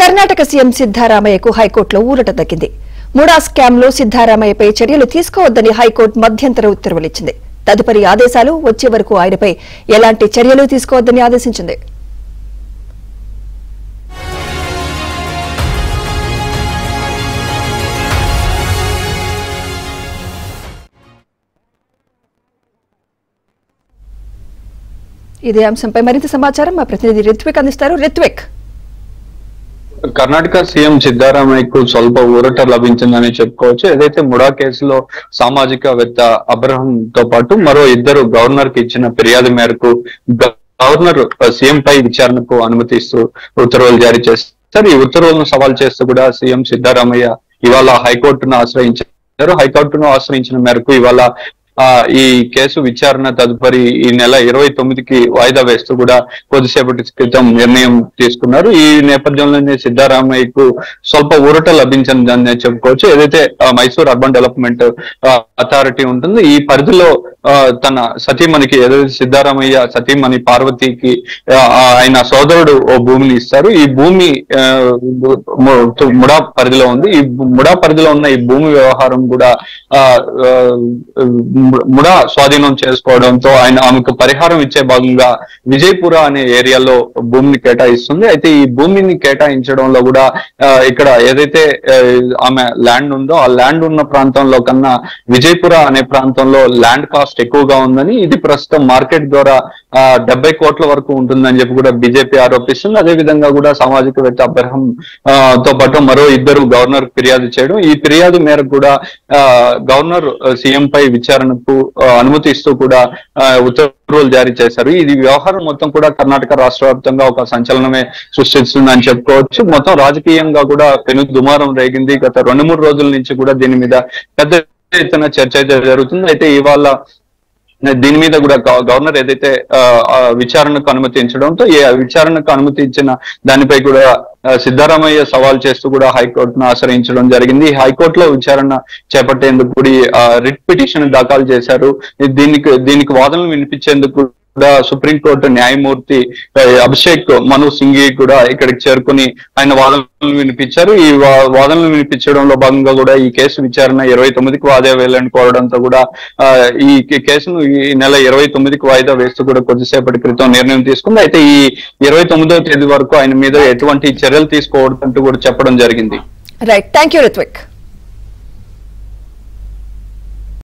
Karnataka CM సిద్ధారామయ్యకు హైకోర్టులో ఊరట దక్కింది. ముడా స్కామ్లో సిద్ధారామయ్యపై చర్యలు తీసుకోవద్దని హైకోర్టు మధ్యంతర ఉత్తర్వులిచ్చింది. తదుపరి ఆదేశాలు వచ్చే వరకు ఆయనపై ఎలాంటి చర్యలు తీసుకోవద్దని ఆదేశించింది. ఇదే అంశంపై మరింత సమాచారం మా ప్రతినిధి రిత్విక్ అందిస్తారు. రిత్విక్, కర్ణాటక సీఎం సిద్ధారామయ్యకు స్వల్ప ఊరట లభించిందని చెప్పుకోవచ్చు. ఏదైతే ముడా కేసులో సామాజికవేత్త అబ్రహం తో పాటు మరో ఇద్దరు గవర్నర్ కి ఇచ్చిన ఫిర్యాదు మేరకు గవర్నర్ సీఎం పై విచారణకు అనుమతిస్తూ ఉత్తర్వులు జారీ చేస్తారు. ఈ ఉత్తర్వులను సవాల్ చేస్తూ కూడా సీఎం సిద్ధారామయ్య ఇవాళ హైకోర్టును ఆశ్రయించారు. హైకోర్టును ఆశ్రయించిన మేరకు ఇవాళ ఈ కేసు విచారణ తదుపరి ఈ నెల 29కి వాయిదా వేస్తూ కూడా కొద్దిసేపటి క్రితం నిర్ణయం తీసుకున్నారు. ఈ నేపథ్యంలోనే సిద్ధారామయ్యకు స్వల్ప ఊరట లభించిందని చెప్పుకోవచ్చు. ఏదైతే మైసూర్ అర్బన్ డెవలప్మెంట్ అథారిటీ ఉంటుందో ఈ పరిధిలో తన సతీమణికి, ఏదైతే సిద్ధారామయ్య సతీమణి పార్వతికి ఆయన సోదరుడు ఓ భూమిని ఇస్తారు. ఈ భూమి ముడా పరిధిలో ఉంది. ఈ ముడా పరిధిలో ఉన్న ఈ భూమి వ్యవహారం కూడా ముడా స్వాధీనం చేసుకోవడంతో ఆమెకు పరిహారం ఇచ్చే భాగంగా విజయపుర అనే ఏరియాలో భూమిని కేటాయిస్తుంది. అయితే ఈ భూమిని కేటాయించడంలో కూడా ఇక్కడ ఏదైతే ఆమె ల్యాండ్ ఉందో ఆ ల్యాండ్ ఉన్న ప్రాంతంలో కన్నా విజయపుర అనే ప్రాంతంలో ల్యాండ్ కాస్ట్ ఎక్కువగా ఉందని, ఇది ప్రస్తుతం మార్కెట్ ద్వారా 70 కోట్ల వరకు ఉంటుందని చెప్పి కూడా బీజేపీ ఆరోపిస్తుంది. అదే విధంగా కూడా సామాజికవేత్త అబ్రహం తో పాటు మరో ఇద్దరు గవర్నర్ ఫిర్యాదు చేయడం, ఈ ఫిర్యాదు మేరకు కూడా గవర్నర్ సీఎం పై విచారణకు అనుమతి ఇస్తూ కూడా ఉత్తర్వులు జారీ చేశారు. ఇది వ్యవహారం మొత్తం కూడా కర్ణాటక రాష్ట్ర వ్యాప్తంగా ఒక సంచలనమే సృష్టిస్తుందని చెప్పుకోవచ్చు. మొత్తం రాజకీయంగా కూడా పెను దుమారం రేగింది. గత 2-3 రోజుల నుంచి కూడా దీని మీద పెద్ద ఎత్తున చర్చ అయితే జరుగుతుంది. అయితే ఇవాళ దీని మీద కూడా గవర్నర్ ఏదైతే విచారణకు అనుమతించడంతో ఈ విచారణకు అనుమతి ఇచ్చిన దానిపై కూడా సిద్ధారామయ్య సవాల్ చేస్తూ కూడా హైకోర్టును ఆశ్రయించడం జరిగింది. హైకోర్టులో విచారణ చేపట్టేందుకు కూడా రిట్ పిటిషన్ దాఖలు చేశారు. దీనికి వాదనలు వినిపించేందుకు కూడా సుప్రీంకోర్టు న్యాయమూర్తి అభిషేక్ మను సింఘి కూడా ఇక్కడికి చేరుకుని ఆయన వాదనలు వినిపించారు. ఈ వాదనలు వినిపించడంలో భాగంగా కూడా ఈ కేసు విచారణ 29కి వాయిదా వేయాలని కోరడంతో కూడా ఈ కేసును ఈ నెల 29కి వాయిదా వేస్తూ కూడా కొద్దిసేపటి క్రితం నిర్ణయం తీసుకుంది. అయితే ఈ 29వ తేదీ వరకు ఆయన మీద ఎటువంటి చర్యలు తీసుకోవద్దంటూ కూడా చెప్పడం జరిగింది. Right, thank you Ritwik.